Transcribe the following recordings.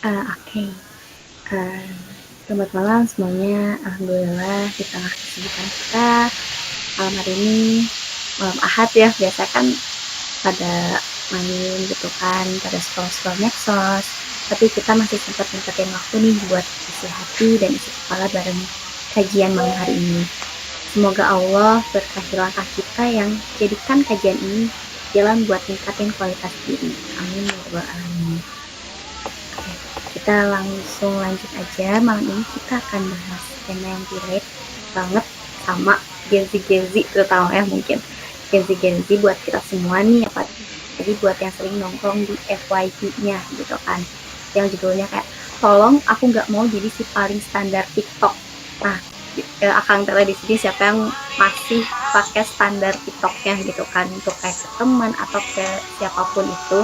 Oke. Eee, Selamat malam semuanya. Alhamdulillah di tengah kesibukan kita, malam hari ini, malam Ahad ya, biasa kan pada main gitu kan, pada scroll-scroll medsos, tapi kita masih sempat nyempetin waktu nih buat isi hati dan isi kepala bareng kajian malam hari ini. Semoga Allah berkahi langkah kita yang jadikan kajian ini jalan buat ningkatin kualitas diri. Amin ya rabbal alamin. Oke, kita langsung lanjut aja. Malam ini kita akan bahas tema yang relate banget sama Gen Z terutama ya mungkin. Gen Z buat kita semua nih, jadi buat yang sering nongkrong di FYP-nya gitu kan. Yang judulnya kayak, tolong aku nggak mau jadi si paling standar TikTok. Nah, akan terlihat di sini siapa yang masih pakai standar TikToknya gitu kan, untuk kayak ke teman atau ke siapapun itu.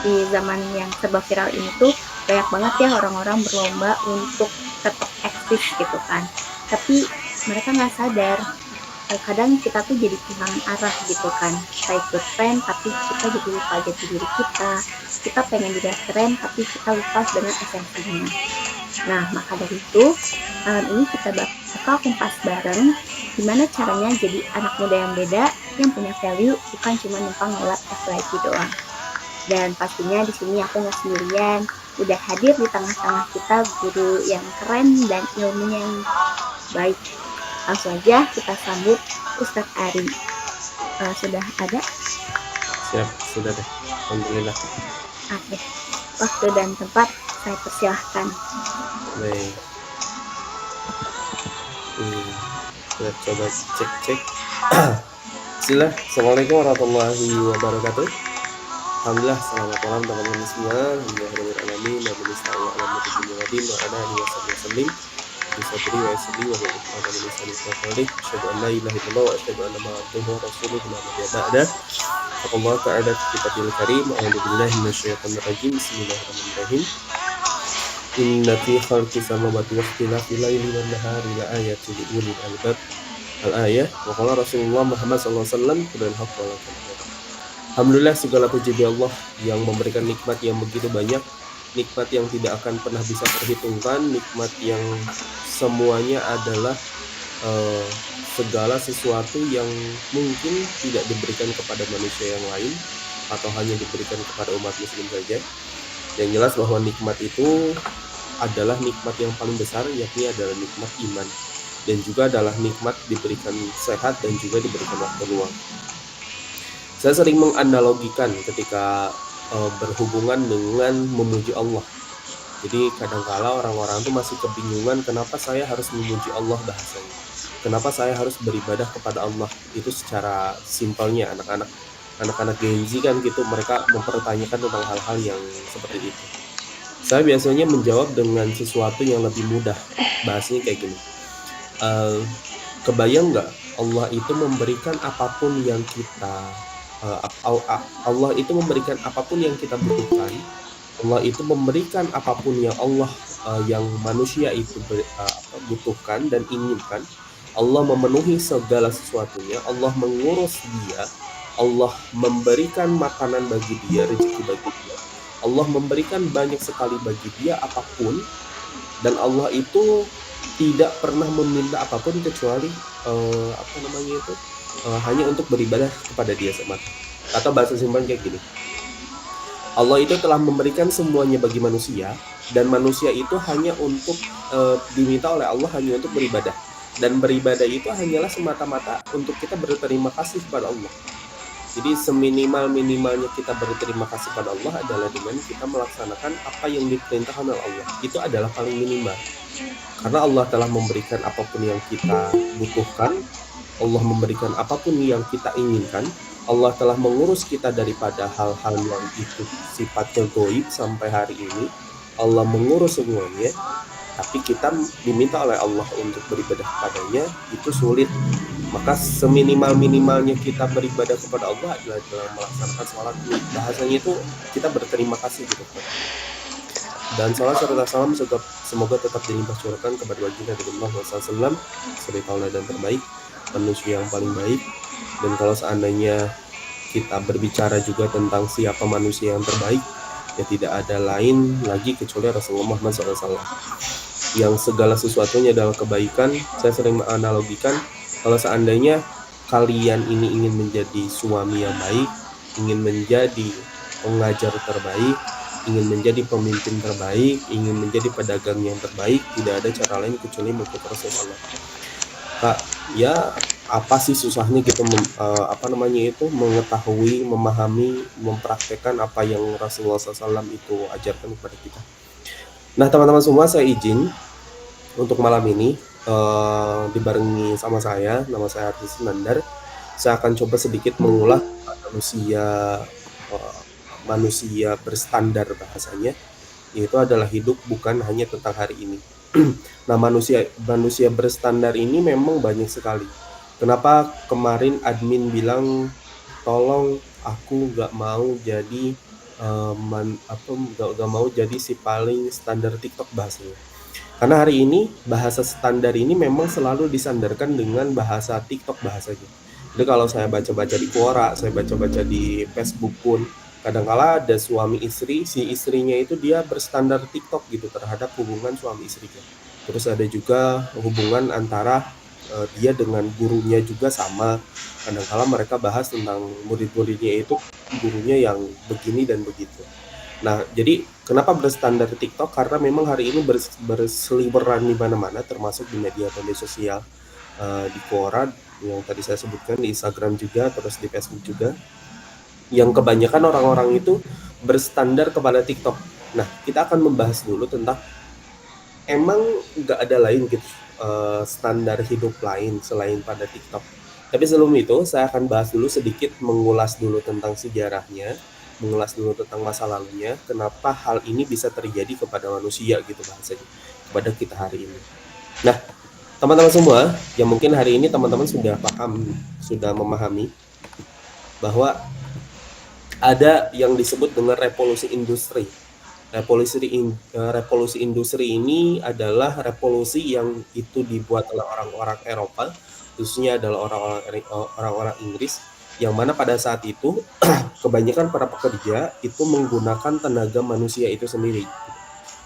Di zaman yang serba viral ini tuh banyak banget ya orang-orang berlomba untuk tetap eksis gitu kan, tapi mereka nggak sadar kadang kita tuh jadi kehilangan arah gitu kan. Kita ikut tren tapi kita jadi lupa jati diri kita pengen juga keren tapi kita lupa dengan esensinya. Nah, maka dari itu malam ini kita bakal kumpas bareng gimana caranya jadi anak muda yang beda, yang punya value, bukan cuma numpang lewat FYP doang. Dan pastinya di sini aku nggak sendirian, udah hadir di tengah-tengah kita guru yang keren dan ilmunya yang baik. Langsung aja kita sambut Ustadz Ari. Sudah ada? Siap, sudah deh. Alhamdulillah. Oke, waktu dan tempat saya persilahkan. Baik. Kita coba cek. Bismillah. Assalamualaikum warahmatullahi wabarakatuh. Alhamdulillah, selamat malam teman-teman semua. Alhamdulillahirrahmanirrahim. Allah Ta'ala Kitabil Karim. A'udzubillahi minasyaitonirrajim. Bismillahirrahmanirrahim. Inna fi khalqis samawati wa ikhtilafil laili wan nahari la ayatin li ulil albab. Al-ayah. Wa qala Rasulullah Muhammad sallallahu alaihi wasallam qul haqq wa la kadhib. Alhamdulillah, segala puji bagi Allah yang memberikan nikmat yang begitu banyak, nikmat yang tidak akan pernah bisa terhitungkan, nikmat yang semuanya adalah segala sesuatu yang mungkin tidak diberikan kepada manusia yang lain atau hanya diberikan kepada umat muslim saja. Yang jelas bahwa nikmat itu adalah nikmat yang paling besar, yakni adalah nikmat iman, dan juga adalah nikmat diberikan sehat dan juga diberikan waktu luang. Saya sering menganalogikan ketika berhubungan dengan memuji Allah. Jadi kadangkala orang-orang itu masih kebingungan kenapa saya harus memuji Allah bahasanya. Kenapa saya harus beribadah kepada Allah. Itu secara simpelnya anak-anak Gen Z kan gitu, mereka mempertanyakan tentang hal-hal yang seperti itu. Saya biasanya menjawab dengan sesuatu yang lebih mudah. Bahasanya kayak gini. Kebayang nggak Allah itu memberikan apapun yang kita Allah itu memberikan apapun yang kita butuhkan. Allah itu memberikan apapun yang yang manusia itu butuhkan dan inginkan. Allah memenuhi segala sesuatunya. Allah mengurus dia. Allah memberikan makanan bagi dia, rezeki bagi dia. Allah memberikan banyak sekali bagi dia apapun, dan Allah itu tidak pernah meminta apapun kecuali hanya untuk beribadah kepada dia semata. Atau bahasa simpel kayak gini, Allah itu telah memberikan semuanya bagi manusia, dan manusia itu hanya untuk diminta oleh Allah hanya untuk beribadah, dan beribadah itu hanyalah semata-mata untuk kita berterima kasih kepada Allah. Jadi seminimal-minimalnya kita berterima kasih pada Allah adalah dengan kita melaksanakan apa yang diperintahkan oleh Allah. Itu adalah paling minimal. Karena Allah telah memberikan apapun yang kita butuhkan, Allah memberikan apapun yang kita inginkan, Allah telah mengurus kita daripada hal-hal yang itu sifatnya goib sampai hari ini. Allah mengurus semuanya, tapi kita diminta oleh Allah untuk beribadah kepadanya, itu sulit. Maka seminimal-minimalnya kita beribadah kepada Allah adalah dalam melaksanakan sholat. Bahasanya itu kita berterima kasih gitu. Dan salat serta salam semoga tetap dilimpah curahkan kepada baginda Rasulullah SAW sebagai tauladan terbaik, manusia yang paling baik. Dan kalau seandainya kita berbicara juga tentang siapa manusia yang terbaik, ya tidak ada lain lagi kecuali Rasulullah Muhammad SAW yang segala sesuatunya adalah kebaikan. Saya sering menganalogikan kalau seandainya kalian ini ingin menjadi suami yang baik, ingin menjadi pengajar terbaik, ingin menjadi pemimpin terbaik, ingin menjadi pedagang yang terbaik, tidak ada cara lain kecuali mengikuti Rasulullah. Kak, ya apa sih susahnya kita mengetahui, memahami, mempraktekkan apa yang Rasulullah SAW itu ajarkan kepada kita. Nah, teman-teman semua, saya izin untuk malam ini dibarengi sama saya, nama saya Artis Nandar. Saya akan coba sedikit mengulas manusia berstandar bahasanya, yaitu adalah hidup bukan hanya tentang hari ini. Nah, manusia berstandar ini memang banyak sekali. Kenapa kemarin admin bilang tolong aku nggak mau jadi nggak mau jadi si paling standar TikTok bahasanya. Karena hari ini bahasa standar ini memang selalu disandarkan dengan bahasa TikTok bahasanya. Jadi kalau saya baca-baca di Quora, saya baca-baca di Facebook pun, kadangkala ada suami istri, si istrinya itu dia berstandar TikTok gitu terhadap hubungan suami istrinya. Terus ada juga hubungan antara dia dengan gurunya juga sama. Kadangkala mereka bahas tentang murid-muridnya itu gurunya yang begini dan begitu. Nah, jadi kenapa berstandar TikTok? Karena memang hari ini berseliweran di mana-mana, termasuk di media sosial, di Quora yang tadi saya sebutkan, di Instagram juga, terus di Facebook juga, yang kebanyakan orang-orang itu berstandar kepada TikTok. Nah, kita akan membahas dulu tentang emang nggak ada lain gitu standar hidup lain selain pada TikTok. Tapi sebelum itu, saya akan bahas dulu sedikit, mengulas dulu tentang sejarahnya, mengulas dulu tentang masa lalunya, kenapa hal ini bisa terjadi kepada manusia gitu bahasanya, kepada kita hari ini. Nah, teman-teman semua, yang mungkin hari ini teman-teman sudah paham, sudah memahami bahwa ada yang disebut dengan revolusi industri. Revolusi industri ini adalah revolusi yang itu dibuat oleh orang-orang Eropa, khususnya adalah orang-orang Inggris, yang mana pada saat itu kebanyakan para pekerja itu menggunakan tenaga manusia itu sendiri.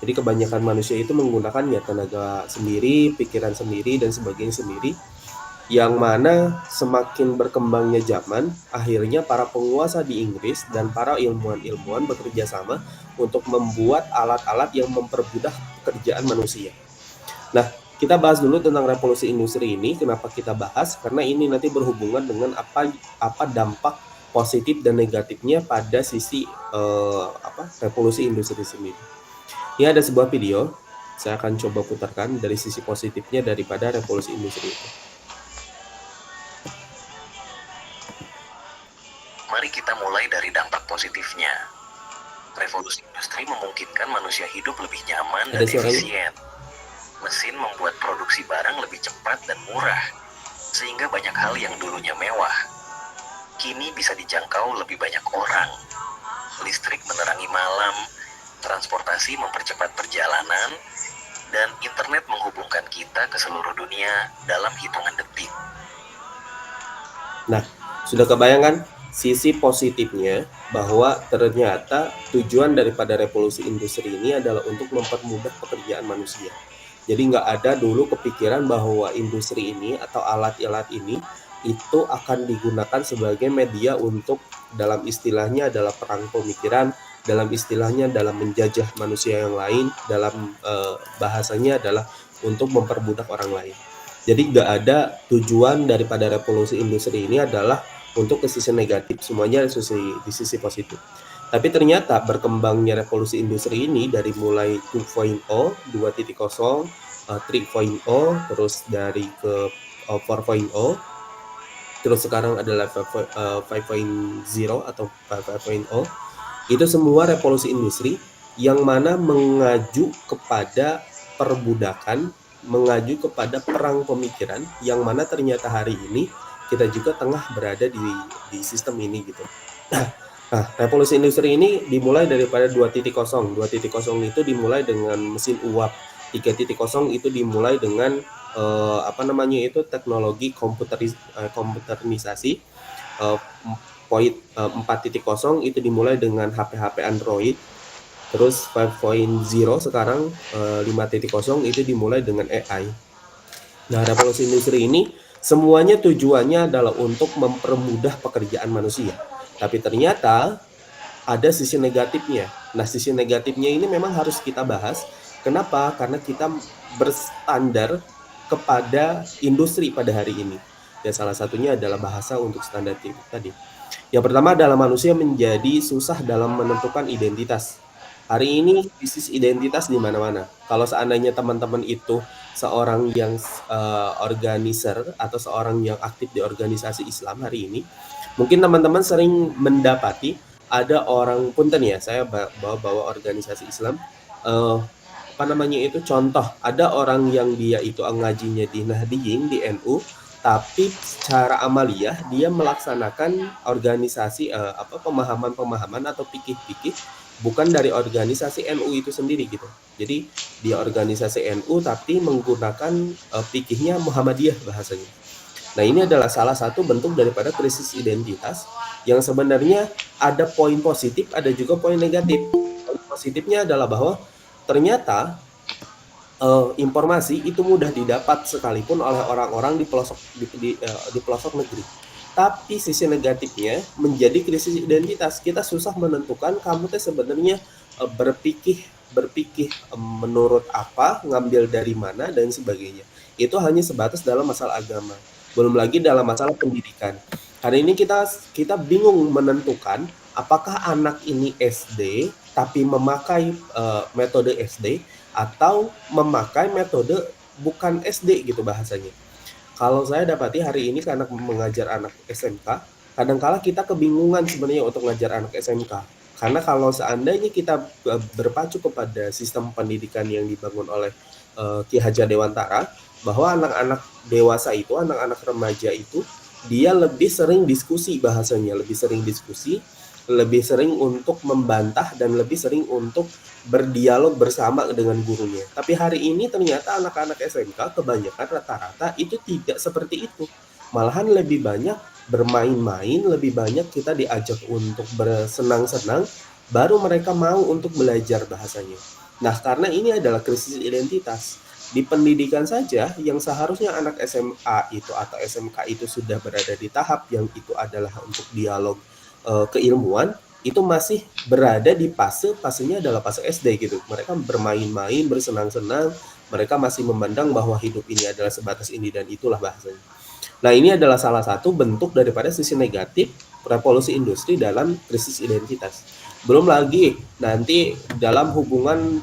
Jadi kebanyakan manusia itu menggunakan ya tenaga sendiri, pikiran sendiri, dan sebagainya sendiri. Yang mana semakin berkembangnya zaman, akhirnya para penguasa di Inggris dan para ilmuwan-ilmuwan bekerja sama untuk membuat alat-alat yang mempermudah pekerjaan manusia. Nah, kita bahas dulu tentang revolusi industri ini. Kenapa kita bahas? Karena ini nanti berhubungan dengan apa dampak positif dan negatifnya pada sisi revolusi industri sendiri. Ini ada sebuah video, saya akan coba putarkan dari sisi positifnya daripada revolusi industri itu. Mari kita mulai dari dampak positifnya. Revolusi industri memungkinkan manusia hidup lebih nyaman dan efisien. Mesin membuat produksi barang lebih cepat dan murah, sehingga banyak hal yang dulunya mewah kini bisa dijangkau lebih banyak orang. Listrik menerangi malam, transportasi mempercepat perjalanan, dan internet menghubungkan kita ke seluruh dunia dalam hitungan detik. Nah, sudah kebayangkan sisi positifnya bahwa ternyata tujuan daripada revolusi industri ini adalah untuk mempermudah pekerjaan manusia. Jadi nggak ada dulu kepikiran bahwa industri ini atau alat-alat ini itu akan digunakan sebagai media untuk, dalam istilahnya adalah perang pemikiran, dalam istilahnya dalam menjajah manusia yang lain, dalam bahasanya adalah untuk memperbudak orang lain. Jadi nggak ada tujuan daripada revolusi industri ini adalah untuk ke sisi negatif, semuanya di sisi positif. Tapi ternyata berkembangnya revolusi industri ini dari mulai 2.0, 2.0, 3.0, terus dari ke 4.0, terus sekarang adalah 5.0 atau 5.0, itu semua revolusi industri yang mana mengacu kepada perbudakan, mengacu kepada perang pemikiran, yang mana ternyata hari ini kita juga tengah berada di sistem ini gitu. Nah, revolusi industri ini dimulai daripada 2.0. 2.0 itu dimulai dengan mesin uap. 3.0 itu dimulai dengan teknologi komputerisasi. 4.0 itu dimulai dengan HP-HP Android. Terus 5.0 sekarang 5.0 itu dimulai dengan AI. Nah, revolusi industri ini semuanya tujuannya adalah untuk mempermudah pekerjaan manusia. Tapi ternyata ada sisi negatifnya. Nah, sisi negatifnya ini memang harus kita bahas. Kenapa? Karena kita berstandar kepada industri pada hari ini. Dan salah satunya adalah bahasa untuk standar tadi. Yang pertama adalah manusia menjadi susah dalam menentukan identitas. Hari ini krisis identitas di mana-mana. Kalau seandainya teman-teman itu seorang yang organizer atau seorang yang aktif di organisasi Islam hari ini, mungkin teman-teman sering mendapati ada orang punten ya, saya bawa organisasi Islam, apa namanya itu, contoh ada orang yang dia itu ngajinya di Nahdliyin di NU, tapi secara amaliyah dia melaksanakan organisasi pemahaman-pemahaman atau fikih-fikih bukan dari organisasi NU itu sendiri gitu. Jadi dia organisasi NU tapi menggunakan fikihnya Muhammadiyah bahasanya. Nah, ini adalah salah satu bentuk daripada krisis identitas yang sebenarnya ada poin positif, ada juga poin negatif. Poin positifnya adalah bahwa ternyata informasi itu mudah didapat sekalipun oleh orang-orang di pelosok negeri. Tapi sisi negatifnya menjadi krisis identitas. Kita susah menentukan kamu teh sebenarnya berpikir menurut apa, ngambil dari mana dan sebagainya. Itu hanya sebatas dalam masalah agama. Belum lagi dalam masalah pendidikan. Hari ini kita bingung menentukan apakah anak ini SD tapi memakai metode SD atau memakai metode bukan SD gitu bahasanya. Kalau saya dapati hari ini karena mengajar anak SMK, kadangkala kita kebingungan sebenarnya untuk mengajar anak SMK. Karena kalau seandainya kita berpacu kepada sistem pendidikan yang dibangun oleh Ki Hajar Dewantara, bahwa anak-anak dewasa itu, anak-anak remaja itu, dia lebih sering diskusi bahasanya, lebih sering diskusi, lebih sering untuk membantah dan lebih sering untuk berdialog bersama dengan gurunya. Tapi hari ini ternyata anak-anak SMK kebanyakan rata-rata itu tidak seperti itu. Malahan lebih banyak bermain-main, lebih banyak kita diajak untuk bersenang-senang, baru mereka mau untuk belajar bahasanya. Nah, karena ini adalah krisis identitas. Di pendidikan saja yang seharusnya anak SMA itu atau SMK itu sudah berada di tahap yang itu adalah untuk dialog keilmuan, itu masih berada di fasenya adalah fase SD gitu. Mereka bermain-main, bersenang-senang, mereka masih memandang bahwa hidup ini adalah sebatas ini dan itulah bahasanya. Nah, ini adalah salah satu bentuk daripada sisi negatif revolusi industri dalam krisis identitas. Belum lagi nanti dalam hubungan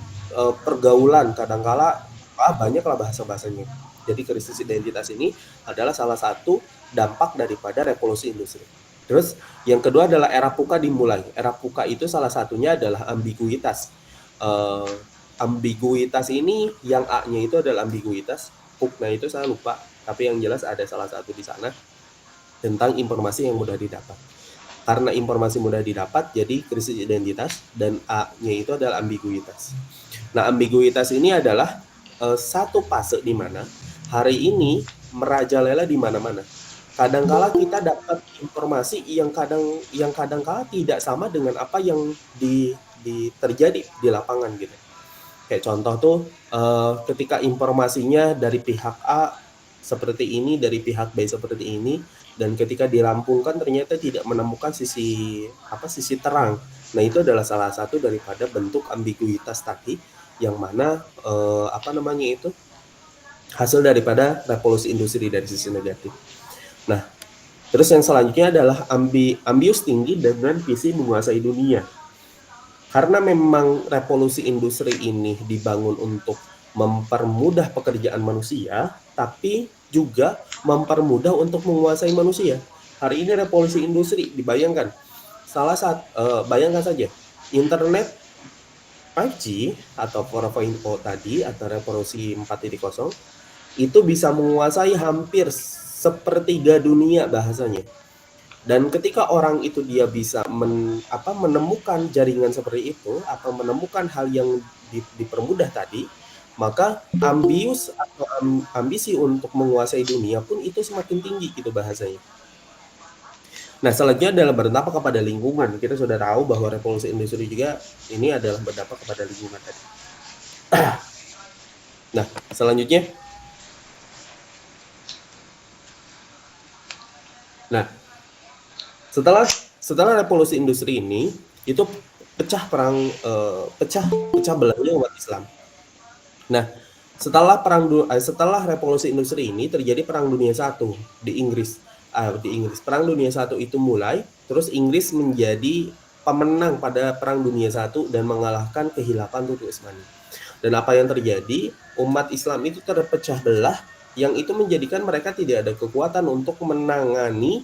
pergaulan, kadangkala banyaklah bahasa-bahasanya. Jadi krisis identitas ini adalah salah satu dampak daripada revolusi industri. Terus yang kedua adalah era VUCA dimulai. Era VUCA itu salah satunya adalah ambiguitas. Ambiguitas ini yang A-nya itu adalah ambiguitas, VUC-nya itu saya lupa, tapi yang jelas ada salah satu di sana tentang informasi yang mudah didapat. Karena informasi mudah didapat, jadi krisis identitas, dan A-nya itu adalah ambiguitas. Nah, ambiguitas ini adalah satu fase di mana hari ini merajalela di mana-mana. Kadangkala kita dapat informasi yang kadangkala tidak sama dengan apa yang terjadi di lapangan gitu. Kayak contoh tuh ketika informasinya dari pihak A seperti ini, dari pihak B seperti ini, dan ketika dirampungkan ternyata tidak menemukan sisi terang. Nah, itu adalah salah satu daripada bentuk ambiguitas tadi yang mana hasil daripada revolusi industri dari sisi negatif. Nah, terus yang selanjutnya adalah ambius tinggi dengan visi menguasai dunia. Karena memang revolusi industri ini dibangun untuk mempermudah pekerjaan manusia, tapi juga mempermudah untuk menguasai manusia. Hari ini revolusi industri dibayangkan. Bayangkan saja, internet 5G atau 4.0 tadi atau revolusi 4.0 itu bisa menguasai hampir sepertiga dunia bahasanya. Dan ketika orang itu dia bisa menemukan jaringan seperti itu atau menemukan hal yang dipermudah tadi, maka ambius atau ambisi untuk menguasai dunia pun itu semakin tinggi gitu bahasanya. Nah, selanjutnya adalah berdampak kepada lingkungan. Kita sudah tahu bahwa revolusi industri juga ini adalah berdampak kepada lingkungan tadi. Nah, selanjutnya. Nah, setelah revolusi industri ini itu pecah belahnya umat Islam. Nah, setelah revolusi industri ini terjadi perang dunia I di Inggris. Perang dunia I itu mulai, terus Inggris menjadi pemenang pada perang dunia I dan mengalahkan Khilafah Turki Utsmani. Dan apa yang terjadi? Umat Islam itu terpecah belah, yang itu menjadikan mereka tidak ada kekuatan untuk menangani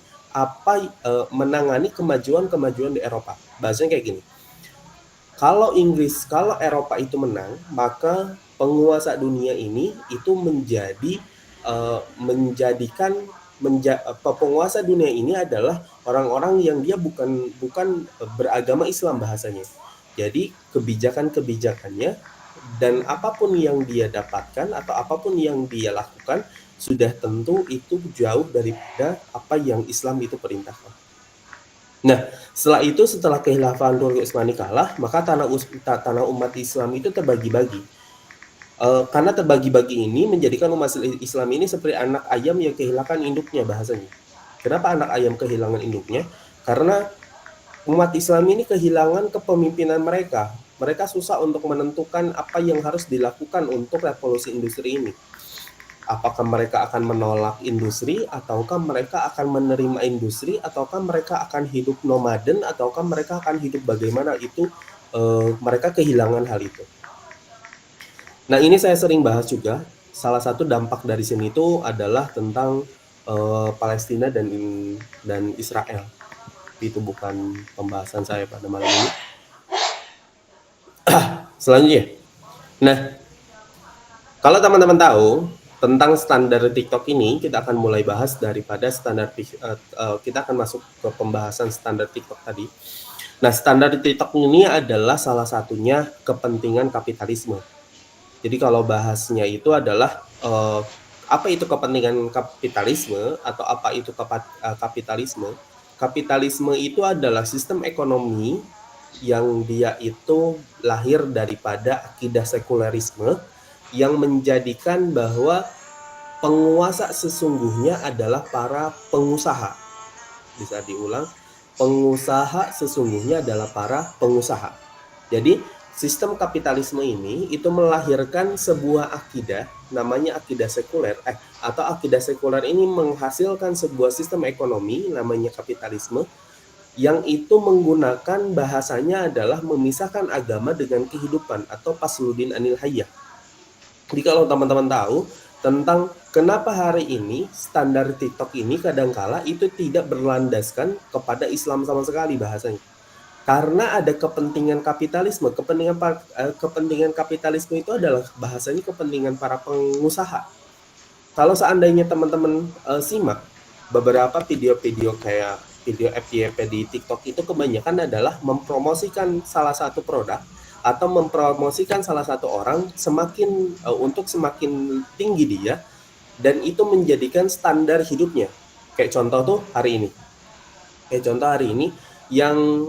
kemajuan di Eropa. Bahasanya kayak gini. Kalau Eropa itu menang, maka penguasa dunia ini itu penguasa dunia ini adalah orang-orang yang dia bukan beragama Islam bahasanya. Jadi kebijakannya dan apapun yang dia dapatkan atau apapun yang dia lakukan sudah tentu itu jauh daripada apa yang Islam itu perintahkan. Nah, setelah Khilafah Turki Utsmani kalah, maka tanah umat Islam itu terbagi-bagi. Karena terbagi-bagi ini menjadikan umat Islam ini seperti anak ayam yang kehilangan induknya bahasanya. Kenapa anak ayam kehilangan induknya? Karena umat Islam ini kehilangan kepemimpinan mereka. Mereka susah untuk menentukan apa yang harus dilakukan untuk revolusi industri ini. Apakah mereka akan menolak industri, ataukah mereka akan menerima industri, ataukah mereka akan hidup nomaden, ataukah mereka akan hidup bagaimana itu, mereka kehilangan hal itu. Nah, ini saya sering bahas juga. Salah satu dampak dari sini itu adalah tentang Palestina dan Israel. Itu bukan pembahasan saya pada malam ini. Selanjutnya. Nah, kalau teman-teman tahu tentang standar TikTok ini, kita akan mulai bahas daripada kita akan masuk ke pembahasan standar TikTok tadi. Nah, standar TikTok ini adalah salah satunya kepentingan kapitalisme. Jadi kalau bahasnya itu adalah apa itu kepentingan kapitalisme atau apa itu kapitalisme? Kapitalisme itu adalah sistem ekonomi yang dia itu lahir daripada akidah sekulerisme yang menjadikan bahwa penguasa sesungguhnya adalah para pengusaha. Bisa diulang, pengusaha sesungguhnya adalah para pengusaha. Jadi sistem kapitalisme ini itu melahirkan sebuah akidah, namanya akidah sekuler, atau akidah sekuler ini menghasilkan sebuah sistem ekonomi namanya kapitalisme, yang itu menggunakan bahasanya adalah memisahkan agama dengan kehidupan atau pasludin anil hayyah. Jadi kalau teman-teman tahu tentang kenapa hari ini standar TikTok ini kadangkala itu tidak berlandaskan kepada Islam sama sekali bahasanya. Karena ada kepentingan kapitalisme. Kepentingan kapitalisme itu adalah bahasanya kepentingan para pengusaha. Kalau seandainya teman-teman simak beberapa video-video kayak video FYP di TikTok itu kebanyakan adalah mempromosikan salah satu produk atau mempromosikan salah satu orang untuk semakin tinggi dia, dan itu menjadikan standar hidupnya. Kayak contoh tuh hari ini yang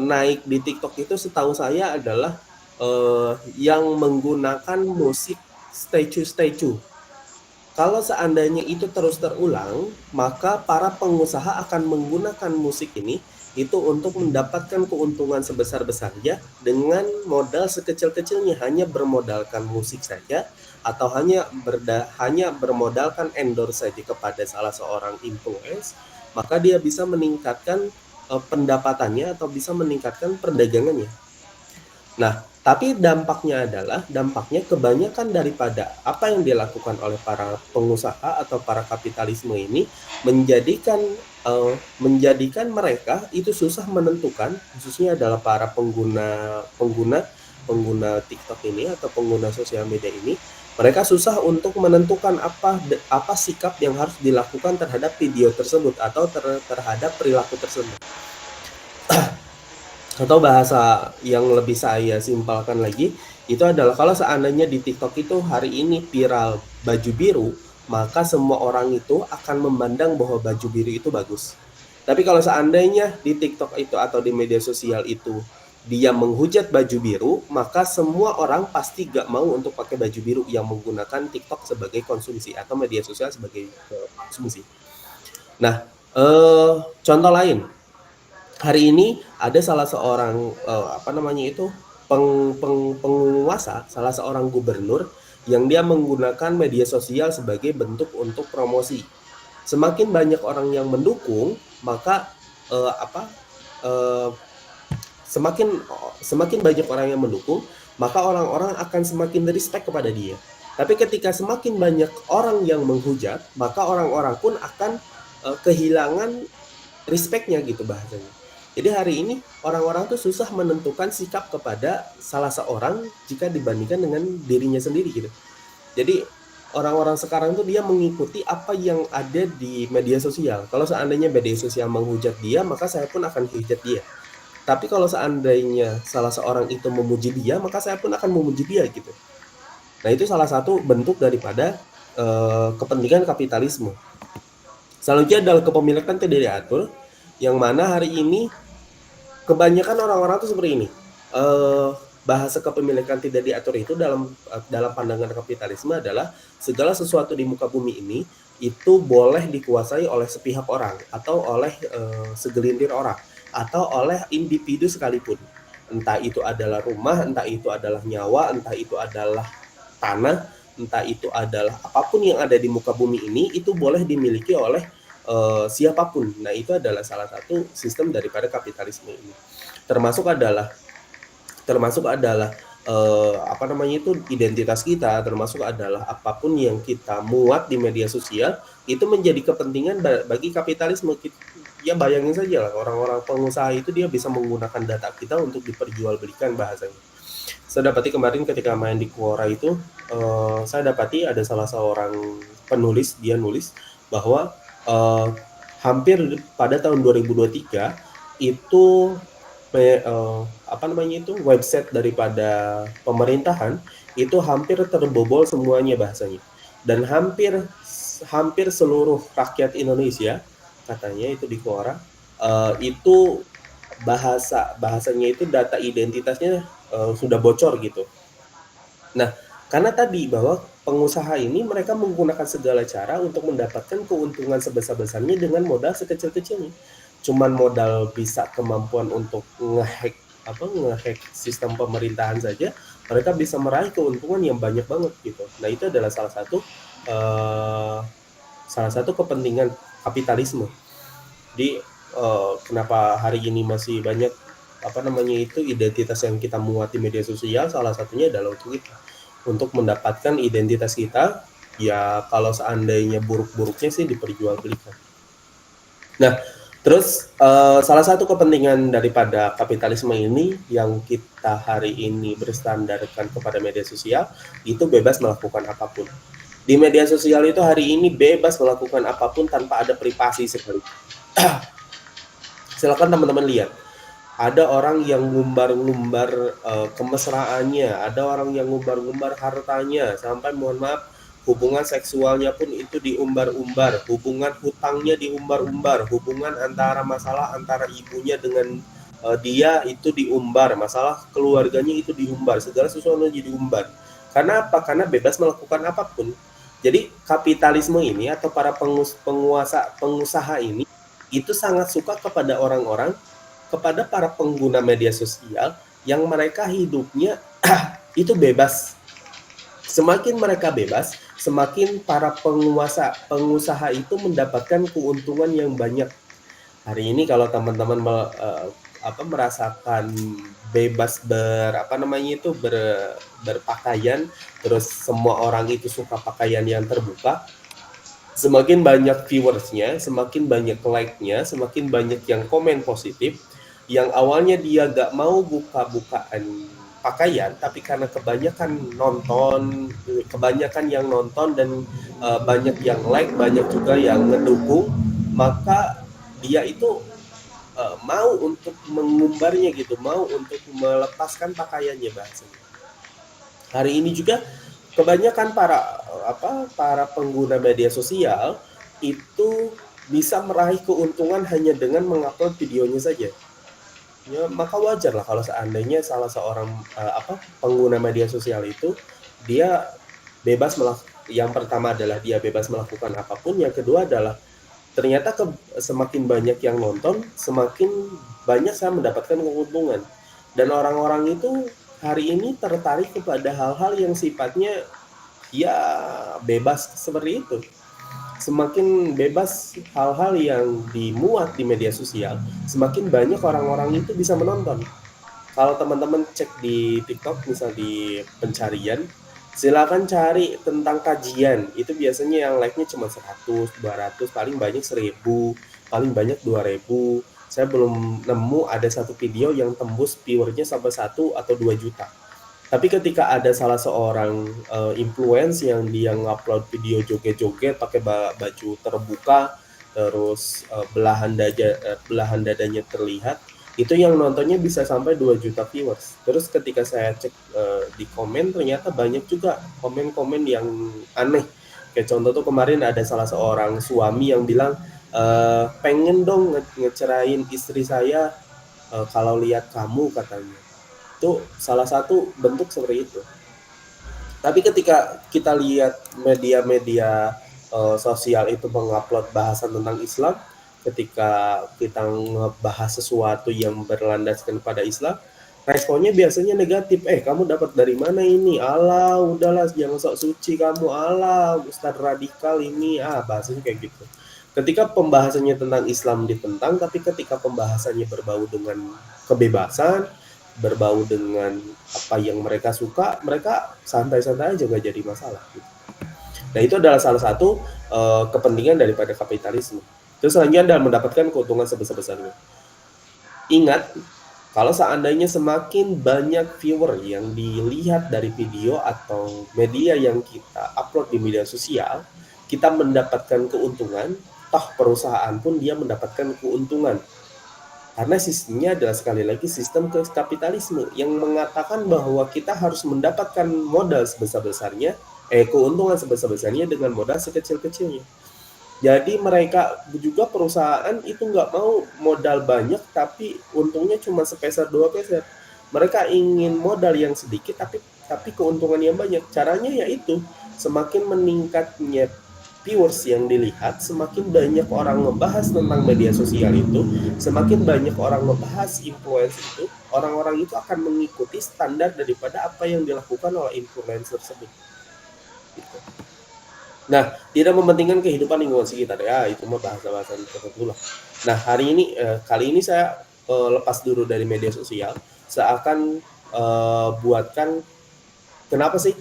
naik di TikTok itu setahu saya adalah yang menggunakan musik statue. Kalau seandainya itu terus terulang, maka para pengusaha akan menggunakan musik ini itu untuk mendapatkan keuntungan sebesar-besarnya dengan modal sekecil-kecilnya, hanya bermodalkan musik saja atau hanya bermodalkan endorse saja kepada salah seorang influencer, maka dia bisa meningkatkan pendapatannya atau bisa meningkatkan perdagangannya. Nah, tapi dampaknya kebanyakan daripada apa yang dilakukan oleh para pengusaha atau para kapitalisme ini menjadikan mereka itu susah menentukan, khususnya adalah para pengguna TikTok ini atau pengguna sosial media ini, mereka susah untuk menentukan apa sikap yang harus dilakukan terhadap video tersebut atau terhadap perilaku tersebut. Atau bahasa yang lebih saya simpelkan lagi, itu adalah kalau seandainya di TikTok itu hari ini viral baju biru, maka semua orang itu akan memandang bahwa baju biru itu bagus. Tapi kalau seandainya di TikTok itu atau di media sosial itu dia menghujat baju biru, maka semua orang pasti gak mau untuk pakai baju biru yang menggunakan TikTok sebagai konsumsi atau media sosial sebagai konsumsi. Nah, contoh lain, hari ini ada salah seorang penguasa, salah seorang gubernur yang dia menggunakan media sosial sebagai bentuk untuk promosi. Semakin banyak orang yang mendukung, maka semakin banyak orang yang mendukung, maka orang-orang akan semakin respect kepada dia. Tapi ketika semakin banyak orang yang menghujat, maka orang-orang pun akan kehilangan respectnya gitu bahasanya. Jadi hari ini orang-orang tuh susah menentukan sikap kepada salah seorang jika dibandingkan dengan dirinya sendiri gitu. Jadi orang-orang sekarang tuh dia mengikuti apa yang ada di media sosial. Kalau seandainya media sosial menghujat dia, maka saya pun akan hujat dia. Tapi kalau seandainya salah seorang itu memuji dia, maka saya pun akan memuji dia gitu. Nah, itu salah satu bentuk daripada kepentingan kapitalisme. Selanjutnya adalah kepemilikan tidak diatur, yang mana hari ini kebanyakan orang-orang tuh seperti ini. Bahasa kepemilikan tidak diatur itu dalam pandangan kapitalisme adalah segala sesuatu di muka bumi ini itu boleh dikuasai oleh sepihak orang atau oleh segelintir orang atau oleh individu sekalipun. Entah itu adalah rumah, entah itu adalah nyawa, entah itu adalah tanah, entah itu adalah apapun yang ada di muka bumi ini itu boleh dimiliki oleh siapapun. Nah, itu adalah salah satu sistem daripada kapitalisme ini. Termasuk adalah identitas kita, termasuk adalah apapun yang kita muat di media sosial itu menjadi kepentingan bagi kapitalisme. Ya bayangin saja lah, orang-orang pengusaha itu dia bisa menggunakan data kita untuk diperjualbelikan bahasanya. Saya dapati kemarin ketika main di Quora itu, saya dapati ada salah seorang penulis, dia nulis bahwa hampir pada tahun 2023 itu website daripada pemerintahan itu hampir terbobol semuanya bahasanya, dan hampir seluruh rakyat Indonesia katanya itu di Quora itu bahasanya itu data identitasnya sudah bocor gitu. Nah, karena tadi bahwa pengusaha ini mereka menggunakan segala cara untuk mendapatkan keuntungan sebesar-besarnya dengan modal sekecil-kecilnya. Cuman modal bisa kemampuan untuk ngehack sistem pemerintahan saja, mereka bisa meraih keuntungan yang banyak banget gitu. Nah, itu adalah salah satu kepentingan kapitalisme. Di kenapa hari ini masih banyak identitas yang kita muat di media sosial, salah satunya adalah untuk mendapatkan identitas kita, ya kalau seandainya buruk-buruknya sih diperjualbelikan. Nah, terus salah satu kepentingan daripada kapitalisme ini yang kita hari ini berstandarkan kepada media sosial itu bebas melakukan apapun. Di media sosial itu hari ini bebas melakukan apapun tanpa ada privasi sekali. Silakan teman-teman lihat. Ada orang yang ngumbar-ngumbar kemesraannya, ada orang yang ngumbar-ngumbar hartanya, sampai mohon maaf hubungan seksualnya pun itu diumbar-umbar, hubungan hutangnya diumbar-umbar, hubungan masalah antara ibunya dengan dia itu diumbar, masalah keluarganya itu diumbar, segala sesuatunya diumbar. Karena apa? Karena bebas melakukan apapun. Jadi kapitalisme ini atau para pengusaha ini itu sangat suka kepada kepada para pengguna media sosial yang mereka hidupnya itu bebas. Semakin mereka bebas, semakin para pengusaha itu mendapatkan keuntungan yang banyak. Hari ini kalau teman-teman merasakan bebas berpakaian, terus semua orang itu suka pakaian yang terbuka, semakin banyak viewersnya, semakin banyak like-nya, semakin banyak yang komen positif. Yang awalnya dia gak mau buka-bukaan pakaian, tapi karena kebanyakan yang nonton dan banyak yang like, banyak juga yang ngedukung, maka dia itu mau untuk mengumbarnya gitu, mau untuk melepaskan pakaiannya bahasanya. Hari ini juga kebanyakan para pengguna media sosial itu bisa meraih keuntungan hanya dengan mengupload videonya saja. Ya, maka wajar lah kalau seandainya salah seorang pengguna media sosial itu dia bebas yang pertama adalah dia bebas melakukan apapun, yang kedua adalah ternyata semakin banyak yang nonton, semakin banyak saya mendapatkan keuntungan. Dan orang-orang itu hari ini tertarik kepada hal-hal yang sifatnya ya bebas seperti itu. Semakin bebas hal-hal yang dimuat di media sosial, semakin banyak orang-orang itu bisa menonton. Kalau teman-teman cek di TikTok, misal di pencarian, silakan cari tentang kajian. Itu biasanya yang like-nya cuma 100, 200, paling banyak 1000, paling banyak 2000. Saya belum nemu ada satu video yang tembus viewernya sampai 1 atau 2 juta. Tapi ketika ada salah seorang influence yang dia ngupload video joget-joget pakai baju terbuka, terus belahan dadanya terlihat, itu yang nontonnya bisa sampai 2 juta viewers. Terus ketika saya cek di komen, ternyata banyak juga komen-komen yang aneh. Kayak contoh tuh kemarin ada salah seorang suami yang bilang, pengen dong ngecerain istri saya kalau lihat kamu, katanya. Itu salah satu bentuk seperti itu. Tapi ketika kita lihat media-media sosial itu mengupload bahasan tentang Islam, ketika kita ngebahas sesuatu yang berlandaskan pada Islam, responnya biasanya negatif. Kamu dapat dari mana ini? Alah, udahlah, jangan sok suci kamu. Alah, ustadz radikal ini. Bahasanya kayak gitu. Ketika pembahasannya tentang Islam ditentang, tapi ketika pembahasannya berbau dengan kebebasan, berbau dengan apa yang mereka suka, mereka santai-santai aja, nggak jadi masalah gitu. Nah, itu adalah salah satu kepentingan daripada kapitalisme. Terus selanjutnya adalah mendapatkan keuntungan sebesar-besarnya. Ingat, kalau seandainya semakin banyak viewer yang dilihat dari video atau media yang kita upload di media sosial, kita mendapatkan keuntungan, toh perusahaan pun dia mendapatkan keuntungan. Karena sistemnya adalah sekali lagi sistem kapitalisme yang mengatakan bahwa kita harus mendapatkan modal sebesar-besarnya, keuntungan sebesar-besarnya dengan modal sekecil-kecilnya. Jadi mereka juga perusahaan itu nggak mau modal banyak tapi untungnya cuma sepeser 2 peser. Mereka ingin modal yang sedikit tapi keuntungan yang banyak. Caranya yaitu semakin meningkatnya viewers yang dilihat, semakin banyak orang membahas tentang media sosial itu, semakin banyak orang membahas influencer itu, orang-orang itu akan mengikuti standar daripada apa yang dilakukan oleh influencer tersebut. Gitu. Nah, tidak mementingkan kehidupan lingkungan sekitar, ya itu mah bahasa-bahasa tertentu lah. Nah, kali ini saya lepas dulu dari media sosial, saya akan buatkan kenapa sih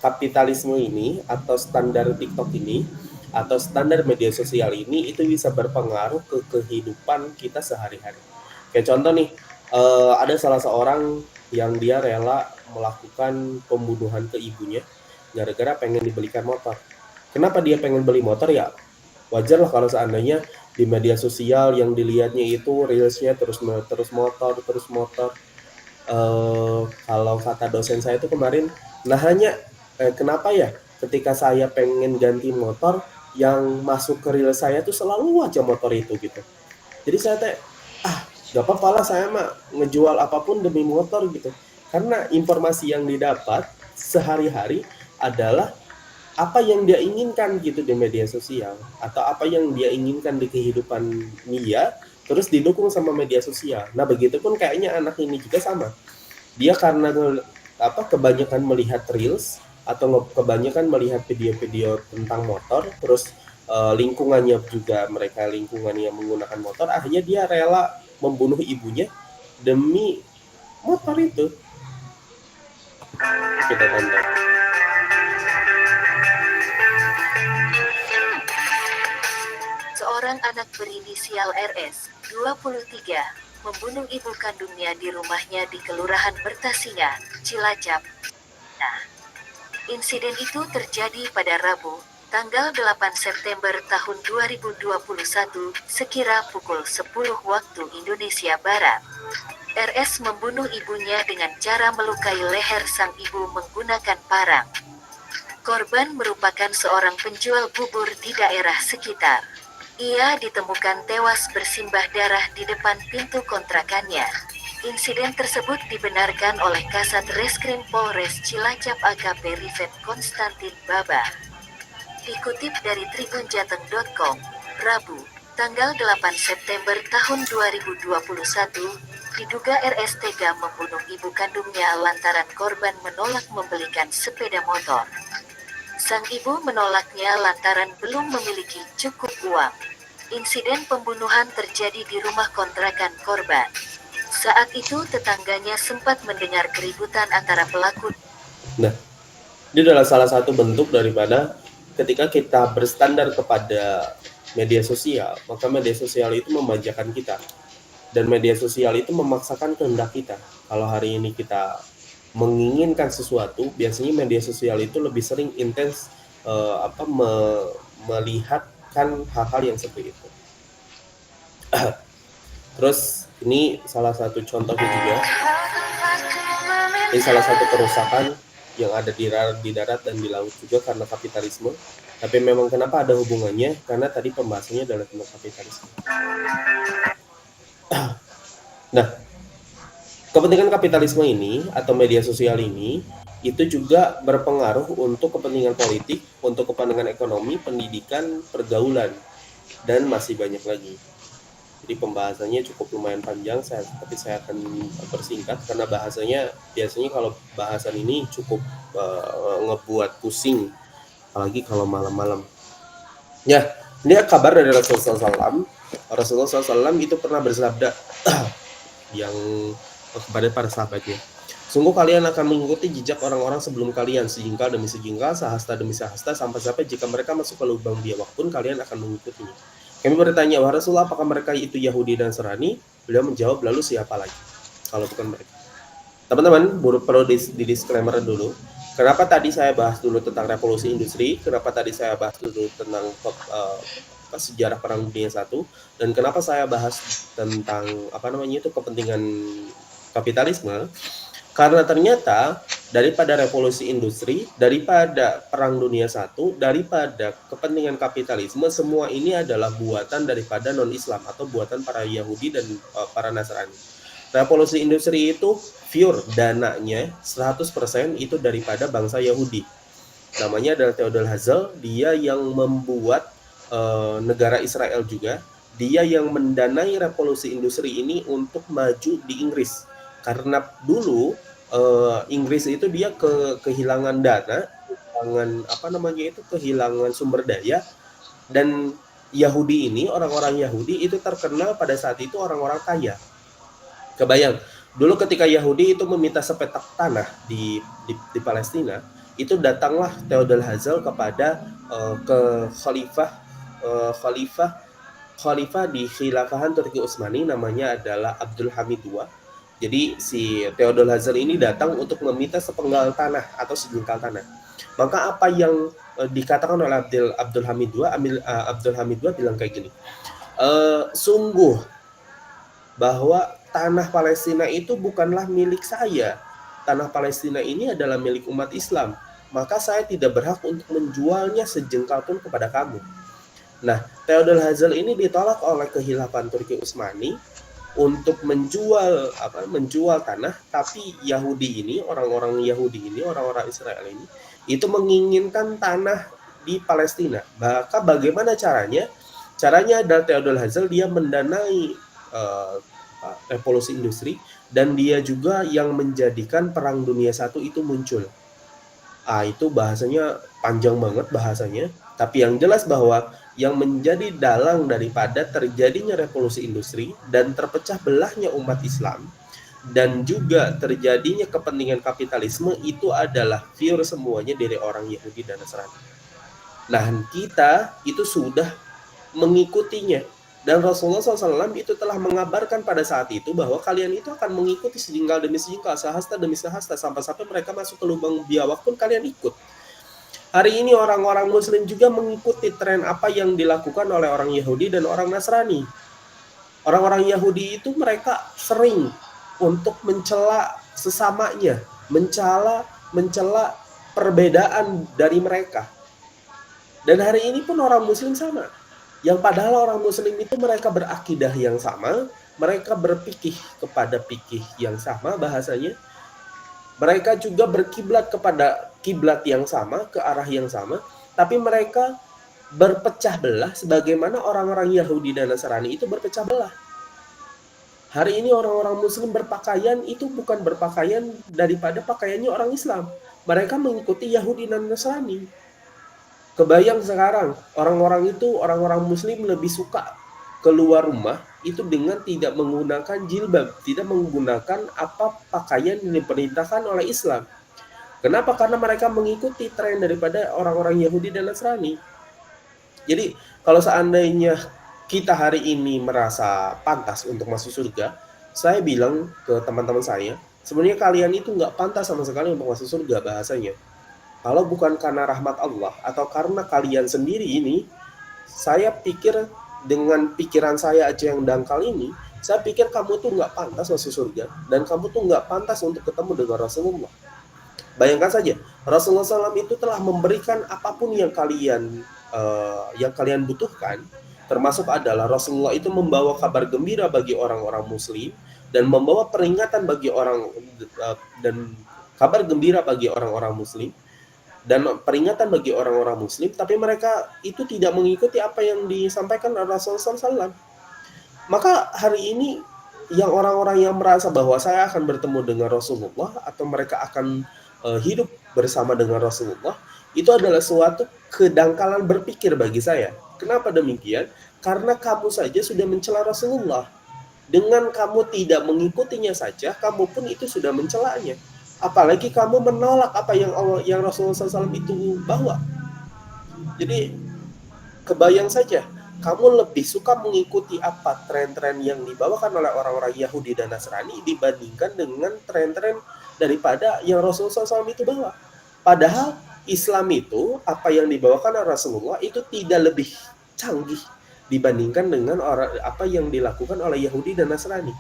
kapitalisme ini atau standar TikTok ini atau standar media sosial ini itu bisa berpengaruh ke kehidupan kita sehari-hari. Kayak contoh nih, ada salah seorang yang dia rela melakukan pembunuhan ke ibunya gara-gara pengen dibelikan motor. Kenapa dia pengen beli motor? Ya wajar lah kalau seandainya di media sosial yang dilihatnya itu reelsnya terus motor. Kalau kata dosen saya itu kemarin, kenapa ya ketika saya pengen ganti motor, yang masuk ke reel saya tuh selalu aja motor itu gitu. Jadi saya gak apa-apa lah, saya mah ngejual apapun demi motor gitu. Karena informasi yang didapat sehari-hari adalah apa yang dia inginkan gitu di media sosial, atau apa yang dia inginkan di kehidupan dia, terus didukung sama media sosial. Nah, begitupun kayaknya anak ini juga sama. Dia karena kebanyakan melihat reels atau kebanyakan melihat video-video tentang motor, terus lingkungannya menggunakan motor, akhirnya dia rela membunuh ibunya demi motor itu. Kita tonton. Seorang anak berinisial RS, 23, membunuh ibu kandungnya di rumahnya di Kelurahan Bertasinga, Cilacap. Nah, insiden itu terjadi pada Rabu, tanggal 8 September tahun 2021, sekira pukul 10 waktu Indonesia Barat. RS membunuh ibunya dengan cara melukai leher sang ibu menggunakan parang. Korban merupakan seorang penjual bubur di daerah sekitar. Ia ditemukan tewas bersimbah darah di depan pintu kontrakannya. Insiden tersebut dibenarkan oleh Kasat Reskrim Polres Cilacap AKP Rivet Konstantin Baba. Dikutip dari tribunjateng.com, Rabu, tanggal 8 September tahun 2021, diduga RS tega membunuh ibu kandungnya lantaran korban menolak membelikan sepeda motor. Sang ibu menolaknya lantaran belum memiliki cukup uang. Insiden pembunuhan terjadi di rumah kontrakan korban. Saat itu tetangganya sempat mendengar keributan antara pelaku. Nah, ini adalah salah satu bentuk daripada ketika kita berstandar kepada media sosial, maka media sosial itu memanjakan kita. Dan media sosial itu memaksakan kehendak kita. Kalau hari ini kita menginginkan sesuatu, biasanya media sosial itu lebih sering intens melihatkan hal-hal yang seperti itu. Terus ini salah satu contohnya juga. Ini salah satu kerusakan yang ada di darat dan di laut juga karena kapitalisme. Tapi memang kenapa ada hubungannya? Karena tadi pembahasannya adalah tentang kapitalisme. Nah, kepentingan kapitalisme ini atau media sosial ini itu juga berpengaruh untuk kepentingan politik, untuk kepentingan ekonomi, pendidikan, pergaulan, dan masih banyak lagi. Jadi pembahasannya cukup lumayan panjang, tapi saya akan persingkat karena bahasanya biasanya kalau bahasan ini cukup ngebuat pusing, apalagi kalau malam-malam. Ya, ini kabar dari Rasulullah SAW. Rasulullah SAW itu pernah bersabda yang kepada para sahabatnya, sungguh kalian akan mengikuti jejak orang-orang sebelum kalian, sejengkal demi sejengkal, sehasta demi sehasta, sampai jika mereka masuk ke lubang biawak pun kalian akan mengikutinya. Kami bertanya, wahai Rasulullah, apakah mereka itu Yahudi dan Nasrani? Beliau menjawab, lalu siapa lagi kalau bukan mereka? Teman-teman, perlu di disclaimer dulu. Kenapa tadi saya bahas dulu tentang revolusi industri? Kenapa tadi saya bahas dulu tentang sejarah Perang Dunia I? Dan kenapa saya bahas tentang kepentingan kapitalisme? Karena ternyata daripada revolusi industri, daripada Perang Dunia I, daripada kepentingan kapitalisme, semua ini adalah buatan daripada non-Islam atau buatan para Yahudi dan para Nasrani. Revolusi industri itu pure dananya 100% itu daripada bangsa Yahudi. Namanya adalah Theodor Herzl, dia yang membuat negara Israel juga. Dia yang mendanai revolusi industri ini untuk maju di Inggris. Karena dulu Inggris itu dia kehilangan dana, kehilangan sumber daya, dan Yahudi ini, orang-orang Yahudi itu terkenal pada saat itu orang-orang kaya. Kebayang, dulu ketika Yahudi itu meminta sepetak tanah di Palestina, itu datanglah Theodor Herzl kepada ke khalifah di khilafahan Turki Utsmani, namanya adalah Abdul Hamid II. Jadi si Theodor Herzl ini datang untuk meminta sepenggal tanah atau sejengkal tanah. Maka apa yang dikatakan oleh Abdul Hamid II, Abdul Hamid II bilang kayak gini, sungguh bahwa tanah Palestina itu bukanlah milik saya. Tanah Palestina ini adalah milik umat Islam. Maka saya tidak berhak untuk menjualnya sejengkal pun kepada kamu. Nah, Theodor Herzl ini ditolak oleh kekhilafan Turki Utsmani untuk menjual tanah, tapi Yahudi ini, orang-orang Yahudi ini, orang-orang Israel ini itu menginginkan tanah di Palestina. Maka bagaimana caranya? Caranya adalah Theodor Herzl dia mendanai revolusi industri, dan dia juga yang menjadikan Perang Dunia I itu muncul. Itu bahasanya panjang banget bahasanya, tapi yang jelas bahwa yang menjadi dalang daripada terjadinya revolusi industri dan terpecah belahnya umat Islam dan juga terjadinya kepentingan kapitalisme itu adalah pure semuanya dari orang Yahudi dan Nasrani. Nah, kita itu sudah mengikutinya, dan Rasulullah SAW itu telah mengabarkan pada saat itu bahwa kalian itu akan mengikuti sejengkal demi sejengkal, sehasta demi sehasta, sampai mereka masuk ke lubang biawak pun kalian ikut. Hari ini orang-orang Muslim juga mengikuti tren apa yang dilakukan oleh orang Yahudi dan orang Nasrani. Orang-orang Yahudi itu mereka sering untuk mencela sesamanya, mencela perbedaan dari mereka. Dan hari ini pun orang Muslim sama. Yang padahal orang muslim itu mereka berakidah yang sama, mereka berfikih kepada fikih yang sama bahasanya, mereka juga berkiblat kepada kiblat yang sama, ke arah yang sama, tapi mereka berpecah belah sebagaimana orang-orang Yahudi dan Nasrani itu berpecah belah. Hari ini orang-orang muslim berpakaian itu bukan berpakaian daripada pakaiannya orang Islam. Mereka mengikuti Yahudi dan Nasrani. Kebayang sekarang, orang-orang muslim lebih suka keluar rumah itu dengan tidak menggunakan jilbab, tidak menggunakan apa pakaian yang diperintahkan oleh Islam. Kenapa? Karena mereka mengikuti tren daripada orang-orang Yahudi dan Nasrani. Jadi, kalau seandainya kita hari ini merasa pantas untuk masuk surga, saya bilang ke teman-teman saya, sebenarnya kalian itu nggak pantas sama sekali untuk masuk surga bahasanya. Kalau bukan karena rahmat Allah atau karena kalian sendiri ini, saya pikir dengan pikiran saya aja yang dangkal ini, saya pikir kamu tuh nggak pantas masuk surga dan kamu tuh nggak pantas untuk ketemu dengan Rasulullah. Bayangkan saja, Rasulullah SAW itu telah memberikan apapun yang kalian butuhkan, termasuk adalah Rasulullah itu membawa kabar gembira bagi orang-orang Muslim dan membawa peringatan bagi dan kabar gembira bagi orang-orang Muslim dan peringatan bagi orang-orang Muslim, tapi mereka itu tidak mengikuti apa yang disampaikan oleh Rasulullah SAW. Maka hari ini yang orang-orang yang merasa bahwa saya akan bertemu dengan Rasulullah atau mereka akan hidup bersama dengan Rasulullah, itu adalah suatu kedangkalan berpikir bagi saya. Kenapa demikian? Karena kamu saja sudah mencela Rasulullah. Dengan kamu tidak mengikutinya saja, kamu pun itu sudah mencelanya. Apalagi kamu menolak apa yang Rasulullah SAW itu bawa. Jadi kebayang saja, kamu lebih suka mengikuti apa tren-tren yang dibawakan oleh orang-orang Yahudi dan Nasrani dibandingkan dengan tren-tren daripada yang Rasulullah SAW itu bawa. Padahal Islam itu, apa yang dibawakan oleh Rasulullah itu tidak lebih canggih dibandingkan dengan apa yang dilakukan oleh Yahudi dan Nasrani.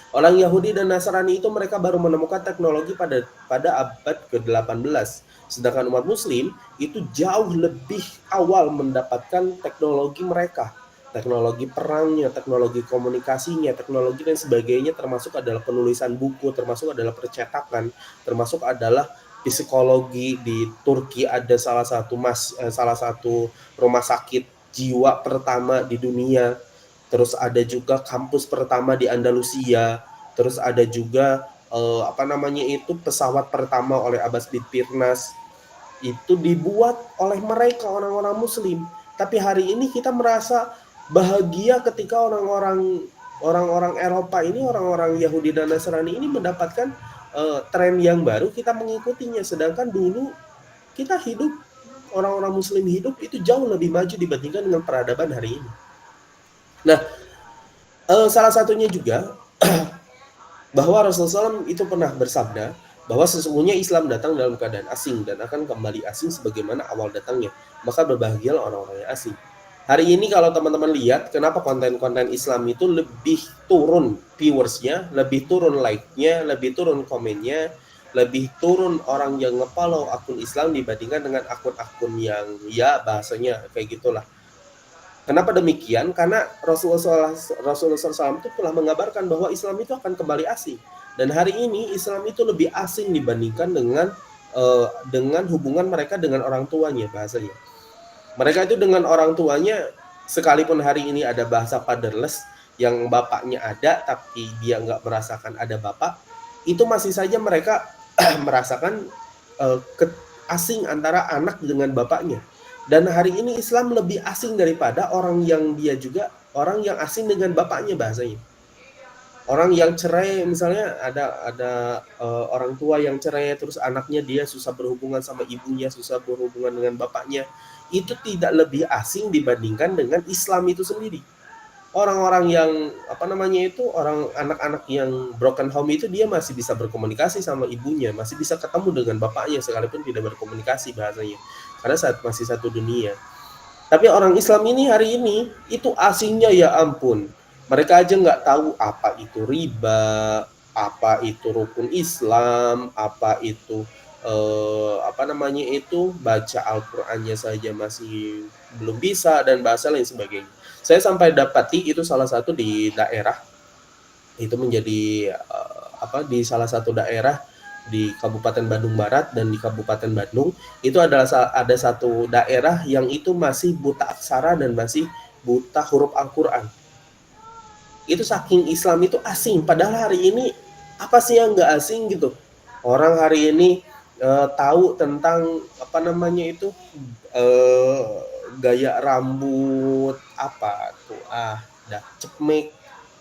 Orang Yahudi dan Nasrani itu mereka baru menemukan teknologi pada abad ke-18. Sedangkan umat Muslim itu jauh lebih awal mendapatkan teknologi mereka. Teknologi perangnya, teknologi komunikasinya, teknologi dan sebagainya, termasuk adalah penulisan buku, termasuk adalah percetakan, termasuk adalah psikologi. Di Turki ada salah satu rumah sakit jiwa pertama di dunia. Terus ada juga kampus pertama di Andalusia, terus ada juga pesawat pertama oleh Abbas bin Firnas, itu dibuat oleh mereka orang-orang Muslim. Tapi hari ini kita merasa bahagia ketika orang-orang Eropa ini, orang-orang Yahudi dan Nasrani ini mendapatkan tren yang baru, kita mengikutinya. Sedangkan dulu kita hidup, orang-orang Muslim hidup itu jauh lebih maju dibandingkan dengan peradaban hari ini. Nah, salah satunya juga bahwa Rasulullah SAW itu pernah bersabda bahwa sesungguhnya Islam datang dalam keadaan asing dan akan kembali asing sebagaimana awal datangnya. Maka berbahagialah orang-orang yang asing. Hari ini kalau teman-teman lihat kenapa konten-konten Islam itu lebih turun viewersnya, lebih turun like-nya, lebih turun komennya, lebih turun orang yang nge-follow akun Islam dibandingkan dengan akun-akun yang ya bahasanya kayak gitulah. Kenapa demikian? Karena Rasulullah SAW itu telah mengabarkan bahwa Islam itu akan kembali asing. Dan hari ini Islam itu lebih asing dibandingkan dengan hubungan mereka dengan orang tuanya bahasanya. Mereka itu dengan orang tuanya, sekalipun hari ini ada bahasa fatherless, yang bapaknya ada tapi dia nggak merasakan ada bapak, itu masih saja mereka merasakan asing antara anak dengan bapaknya. Dan hari ini Islam lebih asing daripada orang yang asing dengan bapaknya bahasanya. Orang yang cerai, misalnya ada orang tua yang cerai, terus anaknya dia susah berhubungan sama ibunya, susah berhubungan dengan bapaknya, itu tidak lebih asing dibandingkan dengan Islam itu sendiri. Orang-orang yang anak-anak yang broken home itu dia masih bisa berkomunikasi sama ibunya, masih bisa ketemu dengan bapaknya sekalipun tidak berkomunikasi bahasanya. Karena masih satu dunia. Tapi orang Islam ini hari ini itu asingnya ya ampun. Mereka aja nggak tahu apa itu riba, apa itu rukun Islam, apa itu baca Al-Qur'annya saja masih belum bisa dan bahasa lain sebagainya. Saya sampai dapati itu salah satu di daerah, itu menjadi di salah satu daerah di Kabupaten Bandung Barat dan di Kabupaten Bandung, itu adalah ada satu daerah yang itu masih buta aksara dan masih buta huruf Al-Qur'an. Itu saking Islam itu asing, padahal hari ini apa sih yang nggak asing gitu. Orang hari ini tahu tentang gaya rambut apa tuh, dah cepmek,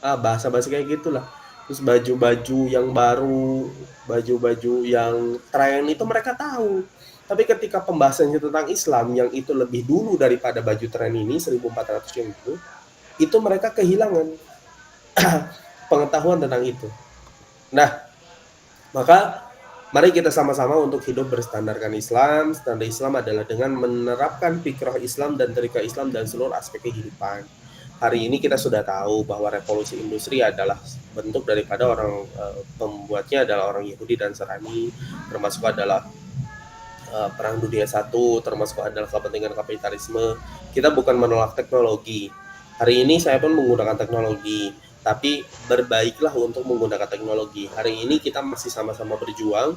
bahasa-bahasa kayak gitulah. Terus baju-baju yang baru, baju-baju yang tren itu mereka tahu. Tapi ketika pembahasannya tentang Islam yang itu lebih dulu daripada baju tren ini 1400 yang itu mereka kehilangan pengetahuan tentang itu. Nah, maka mari kita sama-sama untuk hidup berstandarkan Islam. Standar Islam adalah dengan menerapkan fikrah Islam dan tariqah Islam dalam seluruh aspek kehidupan. Hari ini kita sudah tahu bahwa revolusi industri adalah bentuk daripada pembuatnya adalah orang Yahudi dan Nasrani, termasuk adalah Perang Dunia I, termasuk adalah kepentingan kapitalisme. Kita bukan menolak teknologi. Hari ini saya pun menggunakan teknologi, tapi berbaiklah untuk menggunakan teknologi. Hari ini kita masih sama-sama berjuang,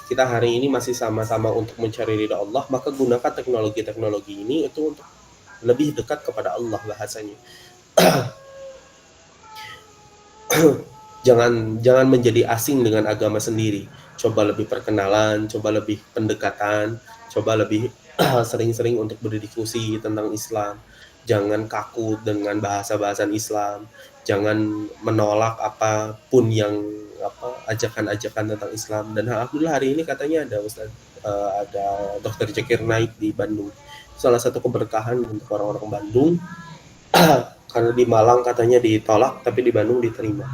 kita hari ini masih sama-sama untuk mencari ridha Allah, maka gunakan teknologi-teknologi ini itu untuk lebih dekat kepada Allah bahasanya. Jangan menjadi asing dengan agama sendiri. Coba lebih perkenalan, coba lebih pendekatan, coba lebih sering-sering untuk berdiskusi tentang Islam. Jangan kaku dengan bahasa-bahasan Islam. Jangan menolak apapun yang ajakan-ajakan tentang Islam. Dan alhamdulillah hari ini katanya ada ada Dr. Zakir Naik di Bandung. Salah satu keberkahan untuk orang-orang Bandung. Karena di Malang katanya ditolak, tapi di Bandung diterima.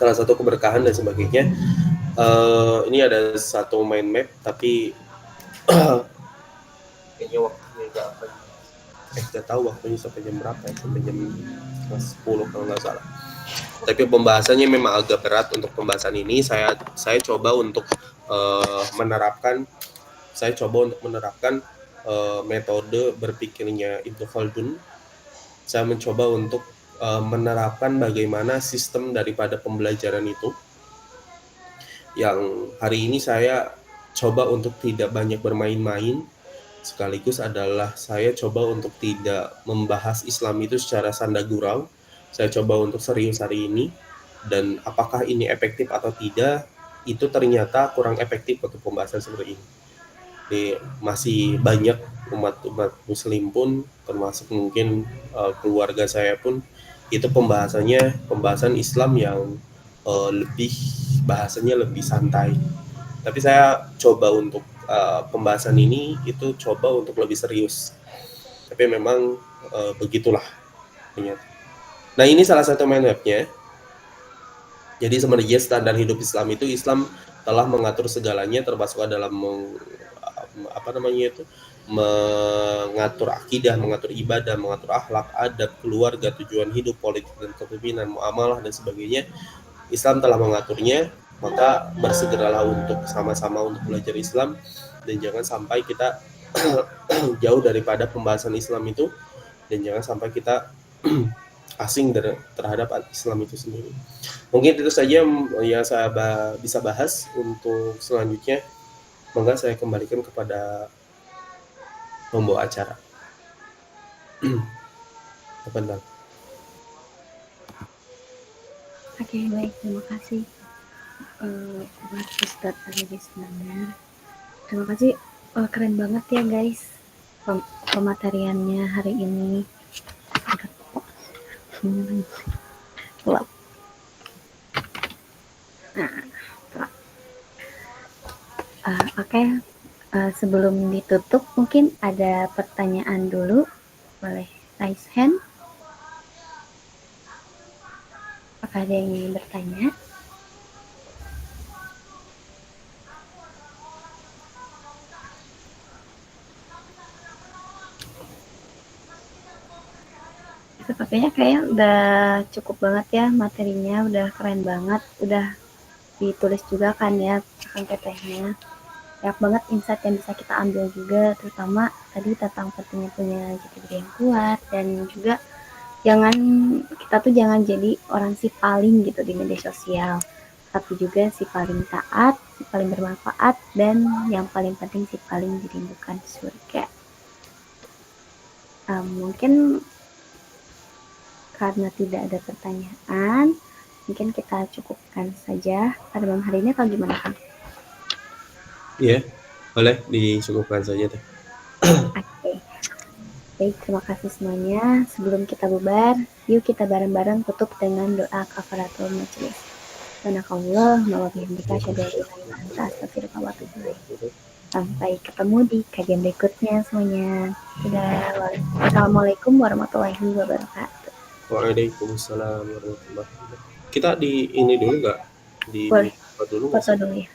Salah satu keberkahan dan sebagainya. Ini ada satu mind map, tapi kayaknya waktunya nggak tahu waktunya sampai jam berapa ya, sampai jam 10 kalau nggak salah. Tapi pembahasannya memang agak berat untuk pembahasan ini. Saya coba untuk menerapkan metode berpikirnya Ibnu Khaldun. Saya mencoba untuk menerapkan bagaimana sistem daripada pembelajaran itu, yang hari ini saya coba untuk tidak banyak bermain-main, sekaligus adalah saya coba untuk tidak membahas Islam itu secara sanda gurau. Saya coba untuk serius hari ini, dan apakah ini efektif atau tidak, itu ternyata kurang efektif untuk pembahasan seperti ini. Jadi, masih banyak umat muslim pun, termasuk mungkin keluarga saya pun, itu pembahasan Islam yang bahasanya lebih santai. Tapi saya coba untuk pembahasan ini itu coba untuk lebih serius. Tapi memang begitulah ternyata. Nah, ini salah satu mind map-nya. Jadi sebenarnya standar hidup Islam itu, Islam telah mengatur segalanya, termasuk dalam mengatur akidah, mengatur ibadah, mengatur akhlak, adab, keluarga, tujuan hidup, politik dan kepemimpinan, muamalah dan sebagainya. Islam telah mengaturnya, maka bersegeralah untuk sama-sama untuk belajar Islam, dan jangan sampai kita jauh daripada pembahasan Islam itu, dan jangan sampai kita asing terhadap Islam itu sendiri. Mungkin itu saja yang saya bisa bahas. Untuk selanjutnya, maka saya kembalikan kepada pembawa acara. Benar. Oke, baik, terima kasih buat Ustadz Aris Nanar. Terima kasih, keren banget ya guys pemateriannya hari ini. Oke, sebelum ditutup mungkin ada pertanyaan dulu, boleh raise hand. Apakah ada yang ingin bertanya? Sepertinya kayaknya udah cukup banget ya materinya, udah keren banget, udah ditulis juga kan ya akan tetehnya. banyak banget insight yang bisa kita ambil juga, terutama tadi tentang pentingnya punya jati diri yang kuat, dan juga kita tuh jangan jadi orang si paling gitu di media sosial, tapi juga si paling taat, si paling bermanfaat, dan yang paling penting si paling dirindukan surga. Mungkin karena tidak ada pertanyaan, mungkin kita cukupkan saja pada malam hari ini, atau gimana, Kang? Iya, boleh dicukupkan saja deh. Oke. Baik, terima kasih semuanya. Sebelum kita bubar, yuk kita bareng-bareng tutup dengan doa kafaratul majelis. Subhanakallah wa bihamdika asyhadu an la ilaha illa anta astaghfiruka wa atubu ilaik. Sampai ketemu di kajian berikutnya semuanya. Assalamualaikum warahmatullahi wabarakatuh. Waalaikumsalam warahmatullahi wabarakatuh. Kita di ini dulu nggak? Di Boleh. foto dulu nggak Foto sih? dulu ya.